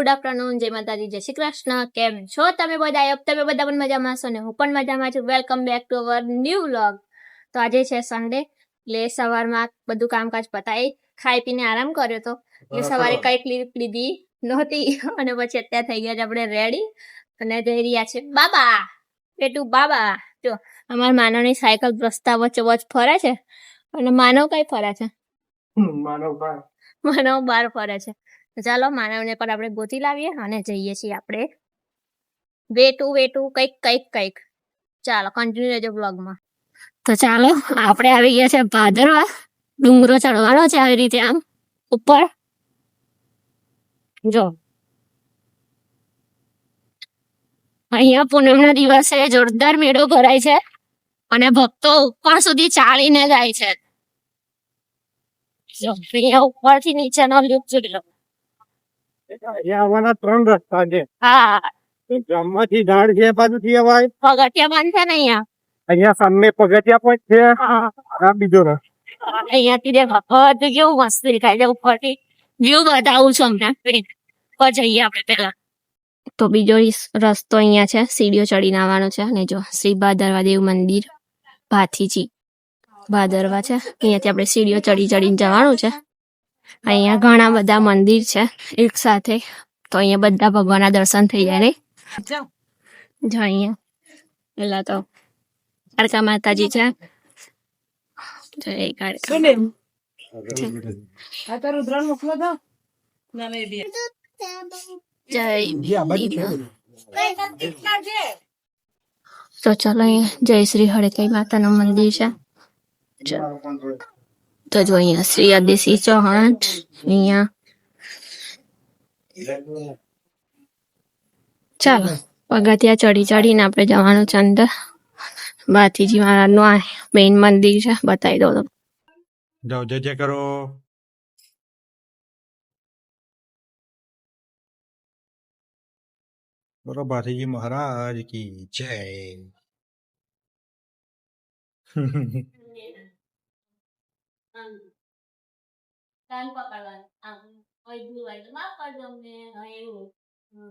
Good afternoon, જય માતાજી, જય શ્રી કૃષ્ણ. કેમ છો તમે બધા? તમે બધા પણ મજામાં છો ને હું પણ મજામાં છું. Welcome back to our new vlog. તો આજે છે સન્ડે, એટલે સવારમાં બધું કામકાજ પતાવી ખાઈ પીને આરામ કર્યો તો એટલે સવારે કઈ ક્લિપ લીધી નહોતી અને પછી અત્યારે થઈ ગયા છે આપણે રેડી અને જઈ રહ્યા છે બાબા બેટુ બાબા. જો અમારા માનવની સાયકલ રસ્તા વચ્ચે વચ્ચે ફરે છે અને માનવ કઈ ફરે છે, માનવ બહાર ફરે છે. ચાલો માનવને પણ આપણે ગોતી લાવીએ અને જઈએ છીએ આપણે વેટુ કઈક. ચાલો કન્ટિન્યુ રહેજો બ્લોગમાં. તો ચાલો આપણે આવી ગયા છે ભાદરવા. ડુંગરો ચડવાનો છે આવી રીતે આમ ઉપર. જો અહીંયા પૂનમના દિવસે જોરદાર મેળો ભરાય છે અને ભક્તો ઉપર સુધી ચાલીને જાય છે. જો અહીંયા ઉપરથી નીચેનો લુક જોઈ લો. આવવાના 3 રસ્તા છે. હા, ગામમાંથી ઝાડ છે બાજુથી અવાય પગથિયા બંધ છે ને અહીંયા. અહીંયા સામે પગથિયા પણ છે. આ બીજો રસ્તો. અહીંયાથી દેખો બધું કેવું મસ્ત દેખાય છે ઉપરથી. વ્યૂ બતાવું છું અમને પર જઈએ આપણે પેલા. તો બીજો રસ્તો અહીંયા છે, સીડીઓ ચડીને આવવાનો છે. અને જો શ્રી ભાદરવા દેવ મંદિર ભાથીજી ભાદરવા છે, અહીંયાથી આપણે સીડીઓ ચડીને જવાનું છે. અહીંયા ઘણા બધા મંદિર છે એક સાથે, તો અહીંયા બધા ભગવાનના દર્શન થઈ જાય ને. જો અહીંયા પેલા તો કાળકા માતાજી છે. જય કાળકા. તો ચાલો અહીંયા જય શ્રી હડકઈ માતાનું મંદિર છે. તો જો અહીંયા શ્રી આદેશી ચૌહાણ અહીંયા. ચાલો પગથિયા ચડીને આપણે જવાનું છે અંદર. ભાથીજી મહારાજનું આ મેઇન મંદિર છે, બતાવી દો. જાઓ જય કરો. બોલો ભાથીજી મહારાજ કી જય.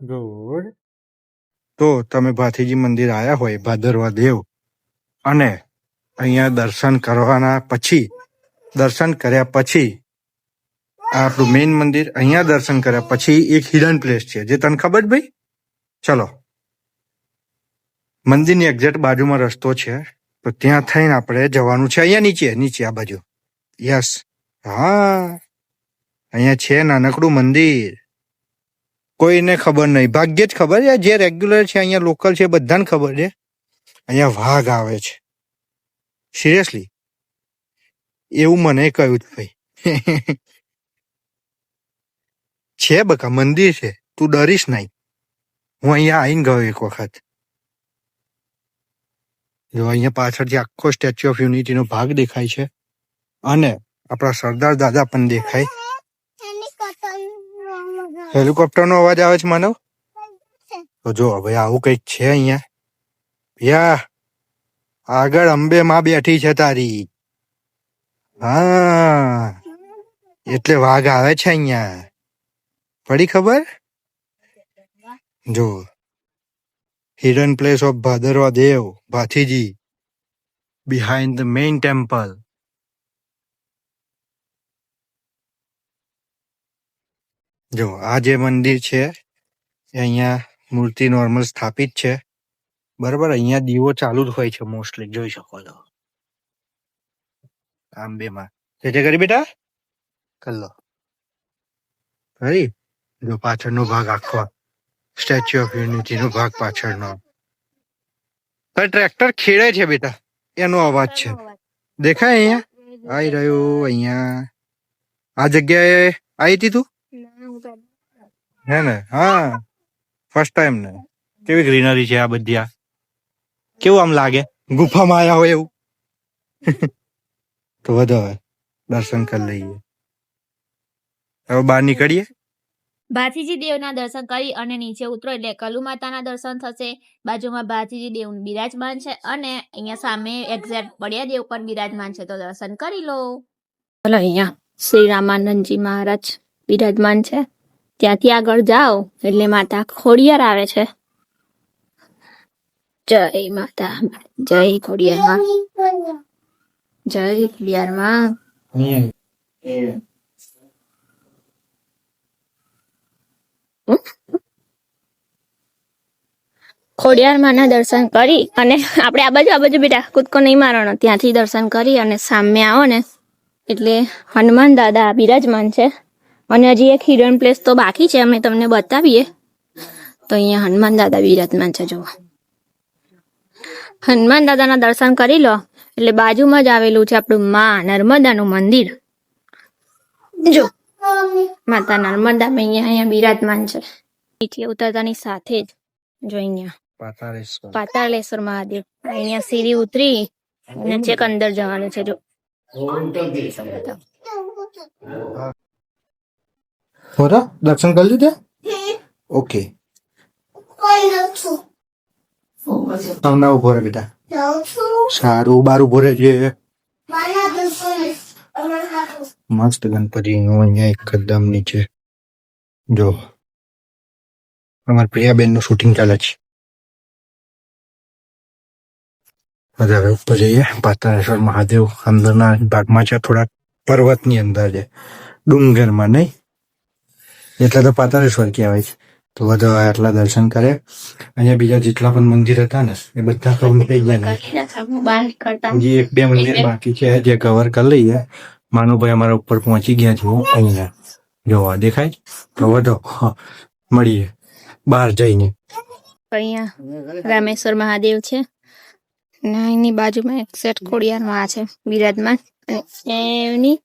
ગુડ. તો તમે ભાથીજી મંદિર આયા હોય ભાદરવા દેવ અને અહીંયા દર્શન કર્યા પછી આ આપણું મેઇન મંદિર. અહીંયા દર્શન કર્યા પછી એક હિડન પ્લેસ છે જે તને ખબર છે ભાઈ? ચલો, મંદિરની એક્ઝેક્ટ બાજુમાં રસ્તો છે, તો ત્યાં થઈને આપણે જવાનું છે. અહીંયા નીચે આ બાજુ. યસ, હા, અહીંયા છે નાનકડું મંદિર. કોઈને ખબર નહીં, ભાગ્યે જ ખબર છે. જે રેગ્યુલર છે અહીંયા લોકલ છે બધાને ખબર છે. અહીંયા વાઘ આવે છે. સિરિયસલી એવું મને કહ્યું ભાઈ. છે બકા, મંદિર છે, તું ડરીશ નહીં. હું અહીંયા આવીને ગયો એક વખત. જો અહીંયા પાછળથી આખો સ્ટેચ્યુ ઓફ યુનિટીનો ભાગ દેખાય છે અને આપણા સરદાર દાદા પણ દેખાય. હેલિકોપ્ટરનો અવાજ આવે છે માનવ? તો જો ભાઈ આવું કઈક છે અહીંયા. યા આગળ અંબે માં બેઠી છે તારી. હા, એટલે વાઘ આવે છે અહીંયા. પડી ખબર? જો hidden place of Bhadarva Dev Bhathiji behind the main temple. જો આ જે મંદિર છે એ અહીંયા મૂર્તિ નોર્મલ સ્થાપિત છે, બરાબર. અહીંયા દીવો ચાલુ જ હોય છે મોસ્ટલી, જોઈ શકો છો. અંબેમાં જે કરી બેટા કલ્લો ખરી. જો પાછળનો ભાગ આખો સ્ટેચ્યુ ઓફ યુનિટી નો ભાગ પાછળનો. ટ્રેક્ટર ખેડે છે બેટા, એનો અવાજ છે. દેખાય અહીંયા આવી રહ્યું. અહીંયા આ જગ્યાએ આવી હતી તું? હે ને? હા, ફર્સ્ટ ટાઈમ ને. કેવી ગ્રીનરી છે આ બધી. આ કેવું આમ લાગે ગુફામાં આવ્યા હોય એવું. તો વધો હવે દર્શન કરી લઈએ. હવે બહાર નીકળીએ. ભાથીજી દેવના દર્શન કરી અને નીચે ઉતરો એટલે કલુ માતાના દર્શન થશે. બાજુમાં ભાથીજી દેવ બિરાજમાન છે અને અહીંયા સામે એક્ઝેક્ટ બળિયા દેવ પણ બિરાજમાન છે, તો દર્શન કરી લો. ચલો, અહીંયા શ્રી રામાનંદજી મહારાજ બિરાજમાન છે ત્યાંથી આગળ જાઓ એટલે માતા ખોડિયાર આવે છે. જય માતા, જય ખોડિયાર માં, જય ખોડિયાર માં. ખોડિયાર માના દર્શન કરી અને આપણે આ બાજુ બેટા કૂદકો નહીં મારવાનો. ત્યાંથી દર્શન કરી અને સામે આવો ને એટલે હનુમાન દાદા બિરાજમાન છે. અને હજી એક હિડન પ્લેસ તો બાકી છે, અમે તમને બતાવીએ. તો અહીંયા હનુમાન દાદા બિરાજમાન છે. જુઓ, હનુમાન દાદાના દર્શન કરી લો એટલે બાજુમાં જ આવેલું છે આપણું માં નર્મદાનું મંદિર. જો માતા નર્મદા અહીંયા બિરાજમાન છે. નીચે ઉતરતાની સાથે જ જો અહીંયા પાતાળેશ્વર મહાદેવ. અહીંયા સીડી ઉતરી અને છેક અંદર જવાનું છે. જો દર્શન કરી લીધે. ઓકે, ના ઉભો રે બેટા. સારું, બાર ઉભો રે છે. મસ્ત ગણપતિ નું અહીંયા એકદમ નીચે જો અમારા પ્રિયાબેન નું શૂટિંગ ચાલે છે. બધા હવે ઉપર જઈએ. પાતાળેશ્વર મહાદેવ અંદરના ભાગમાં છે, થોડાક પર્વતની અંદર છે, ડુંગરમાં નહીં, એટલે તો પાતાળેશ્વર કહેવાય છે. તો બધા આટલા દર્શન કરે. અહીંયા બીજા જેટલા પણ મંદિર હતા ને એ બધા કવર થઈ ગયા. હજી 1-2 મંદિર બાકી છે જે કવર કરી લઈએ. માનુભાઈ અમારા ઉપર પહોંચી ગયા છે. અહીંયા જોવા દેખાય તો વધો મળીએ બહાર જઈને. અહીંયા રામેશ્વર મહાદેવ છે ને એની બાજુમાં એક સેટ ખોડિયારમાં છે બિરાજમાન. એની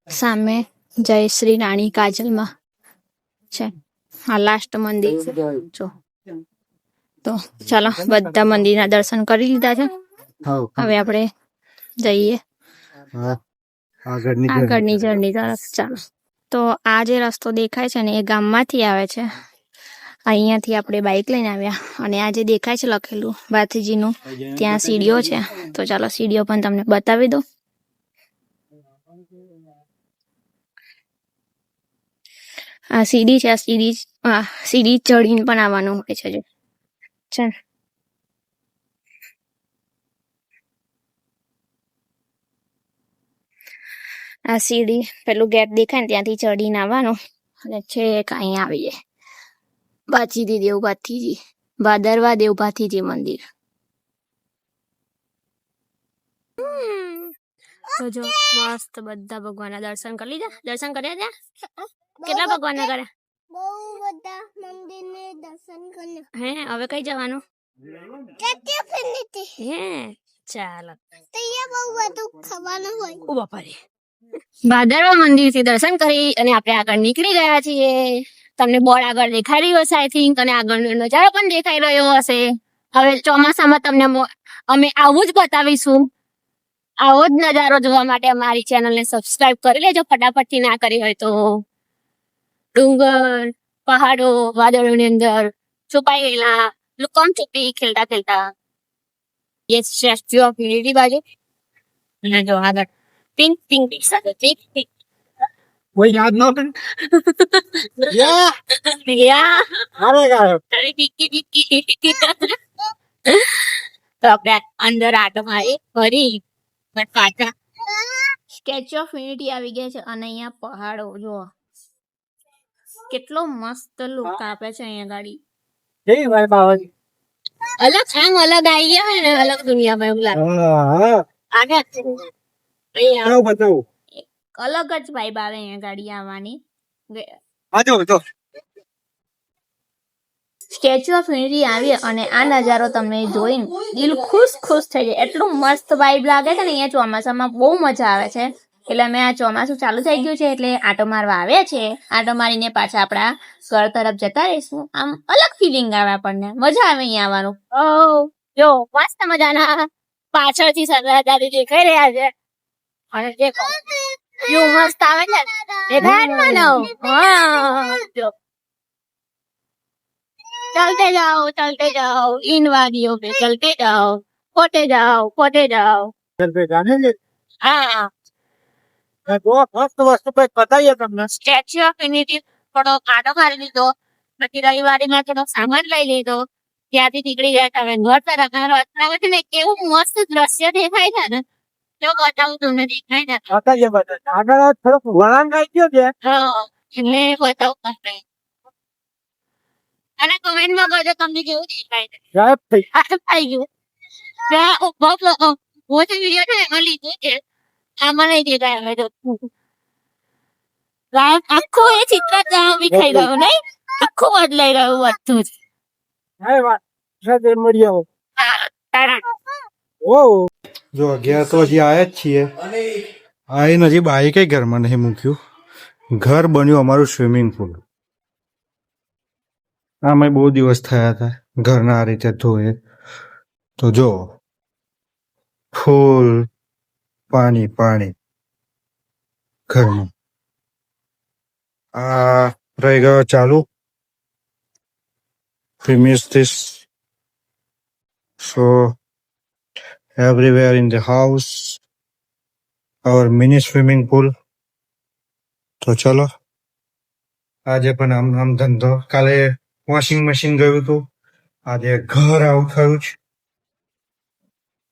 સામે જય શ્રી રાણી કાજલમાં છે. આ લાસ્ટ મંદિર છે. જો તો ચાલો બધા મંદિરના દર્શન કરી લીધા છે. હવે આપણે જઈએ આગળની જર્ની તરફ. ચાલો, તો આ જે રસ્તો દેખાય છે ને એ ગામમાંથી આવે છે. અહીંયાથી આપણે બાઇક લઈને આવ્યા અને આ જે દેખાય છે લખેલું ભાથીજીનું, ત્યાં સીડીઓ છે. તો ચાલો સીડીઓ પણ તમને બતાવી દો. આ સીડી છે. સીડી ચડીને પણ આવવાનું હોય છે. જો ચાલ, આ સીડી પેલું ગેટ દેખાય ને ત્યાંથી ચડીને આવવાનું અને છેક અહીંયા આવી જાય ભાદરવા દેવ ભાથીજી મંદિર. તો જો મસ્ત બધા ભગવાનના દર્શન કરી લીધા. દર્શન કર્યા ત્યાં કેટલા ભગવાનના કર્યા? બહુ બધા મંદિરને દર્શન કર્યા. હે, હવે કઈ જવાનું? હે, ચાલો. ત્યાં બહુ બધું ખાવાનું હોય. ઓ બાપા રે. ભાદરવા મંદિર થી દર્શન કરી અને આપણે આગળ નીકળી ગયા છીએ. તમને બોર્ડ આગળ દેખાઈ રહ્યો હશે આઈ થિંક, અને આગળનો નજારો પણ દેખાઈ રહ્યો હશે. હવે ચોમાસામાં તમને અમે આવું જ બતાવીશું. આવો જ નજારો જોવા માટે અમારી ચેનલને સબસ્ક્રાઇબ કરી લેજો ફટાફટથી, ના કરી હોય તો. ડુંગર, પહાડો, વાદળોની અંદર છુપાઈ ગયેલા લુકમ છુપી ખેલતા ખેલતા ये स्टैच्यू ऑफ यूनिटी बाजू અને જો આગળ પિંક પિંક સાથે પિંક પિંક કોઈ યાદ ન કરે. યા અરે પિંકી પિંકી. તો આપણે અંદર આટો મારી ફરી પાછા સ્ટેચ્યુ ઓફ યુનિટી આવી ગયા છે. અને અહીંયા પહાડો જો કેટલો મસ્ત લુક આપે છે. અહીંયા ગાડી અલગ આમ અલગ આવી ગયા હોય ને, અલગ દુનિયામાં એવું લાગે. અલગ જ વાઇબ આવે અહીંયા ગાડી આવવાની. સ્ટેચ્યુ ઓફ યુનિટી આવી અને આ નજારો તમને જોઈને દિલ ખુશ ખુશ થઈ જાય. એટલું મસ્ત વાઇબ લાગે છે ને. અહીંયા ચોમાસામાં બહુ મજા આવે છે. એટલે અમે આ ચોમાસું ચાલુ થઈ ગયું છે એટલે આટો મારવા આવ્યા છે. આટો મારીને પાછા આપણા ઘર તરફ જતા રહીશું. આમ અલગ ફિલિંગ આવે આપણને, મજા આવે અહીંયા આવવાનું. ઓ જો મસ્ત મજાના પાછળથી સરદાર દાદી દેખાઈ રહ્યા છે. અને દેખો વ્યૂ મસ્ત આવે છે. દેખાય ને મને? હા, જો चलते जाओ इन वादियों पे चलते जाओ, खोते जाओ. हाँ, મસ્ત વસ્તુ કઈક બતાવીએ તમને. स्टैच्यू ऑफ यूनिटी થોડો આટો મારી લીધો, પછી રવિવારીમાં થોડો સામાન લઈ લીધો, ત્યાંથી નીકળી ગયા તમે ઘર તરફ. અને રસ્તામાં છે ને કેવું મસ્ત દ્રશ્ય દેખાય છે ને, જો બતાવું તમને દેખાય ને. આગળ થોડોક વળાંક આવી ગયો છે. હા, એટલે બતાવું તમને. અને કમેન્ટમાં કહેજો તમને કેવું દેખાય છે. ગાયબ થઈ. થઈ ગયું. ત્યાં ઉભો હું જે વિડીયો છે એમાં લીધું છે, આમાં નહીં દેખાય હવે તો. આખું એ ચિત્ર ત્યાં વિખાઈ ગયું નહીં, આખું બદલાઈ રહ્યું બધું જ. હા વાત સાથે મળી આવો. તારા ઓ જો ગયા તો હજી આયા જ છીએ. આઈને હજી બાઈક ઘરમાં નહીં મૂક્યું. ઘર બન્યું અમારું સ્વિમિંગ પુલ. આમાં બહુ દિવસ થયા હતા ઘરના આ રીતે ધોએ. તો જો ફૂલ પાણી પાણી ઘરમાં. આ રહી ગયો ચાલુ. Finish this. So everywhere in the house our mini swimming pool. તો ચલો આજે પણ આમ ધંધો. કાલે વોશિંગ મશીન ગયું હતું, આજે ઘર આવું થયું છે.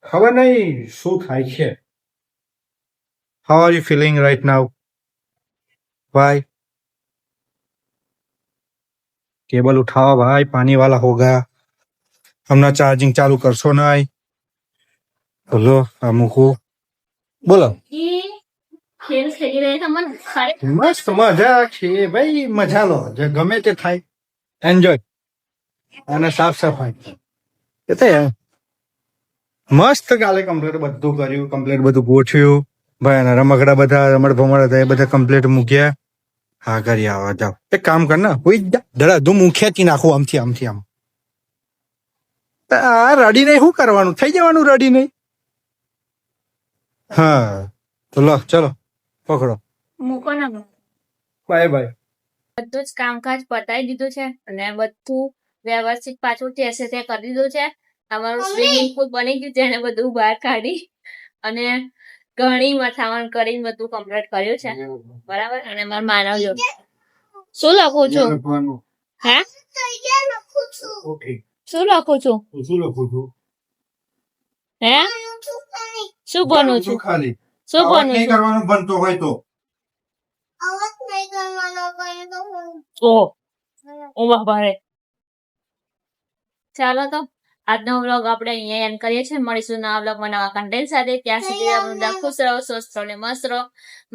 ખબર નહીં શું થાય છે. How are you feeling right now? Why? Cable उठाओ भाई, पानी वाला होगा. हमने चार्जिंग चालू करशो नहीं. बोलो अमुको बोलो. ખેલ ખેલી રહી છે મને ખરેખર મસ્ત મજા છે ભાઈ, મજા લો જે ગમે તે થાય, એન્જોય. અને સાફ સફાઈ એ તો મસ્ત. કાલે કમ્પ્લીટ બધું કર્યું, કમ્પ્લીટ બધું ગોઠવ્યું. ભાઈ અને રમકડા બધા રમડ ભમડ હતા એ બધા કમ્પ્લીટ મૂક્યા. હા કરી આવા જાઓ. એક કામ કર ને, કોઈ ધડાધું હું ખેંચી નાખું આમથી આમથી આમ. આ રડી નહીં શું કરવાનું, થઈ જવાનું રડી નહીં. હા તો લો ચલો પકડો. મૂકો ને. Bye bye. બધું જ કામકાજ પતાવી દીધું છે અને બધું વ્યવસ્થિત પાછું ઠેસે તે કરી દીધું છે. અમારું સ્વિમિંગ પુલ બની ગયું, જેને બધું બહાર કાઢી અને ઘણી મથામણ કરીને બધું કમ્પ્લીટ કર્યું છે. બરાબર. અને મારા માનવ જો શું લખું છું, હે થઈ ગયા લખું છું. ઓકે શું લખું છું, શું લખું છું? હે હું છું ખાલી. શું બનું છું, ખાલી શું બનું નહીં છું. કરવાનું બનતો હોય તો. અવાજ નહીં કરવાનો કહે તો હું. ઓ બાપા. ચાલો તો આજનો વ્લોગ આપણે અહીંયા એન્ડ કરીએ છીએ. મળીશું નવા વ્લોગમાં નવા કન્ટેન્ટ સાથે. ત્યાં સુધી આપણે ખુશ રહો, સ્વસ્થ રહો ને મસ્ત રહો.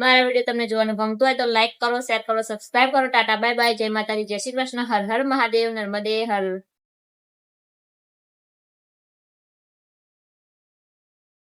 મારા વિડીયો તમને જોવાનું ગમતું હોય તો લાઈક કરો, શેર કરો, સબસ્ક્રાઇબ કરો. Tata bye bye. જય માતાજી, જય શ્રી કૃષ્ણ, હર હર મહાદેવ, નર્મદે હર.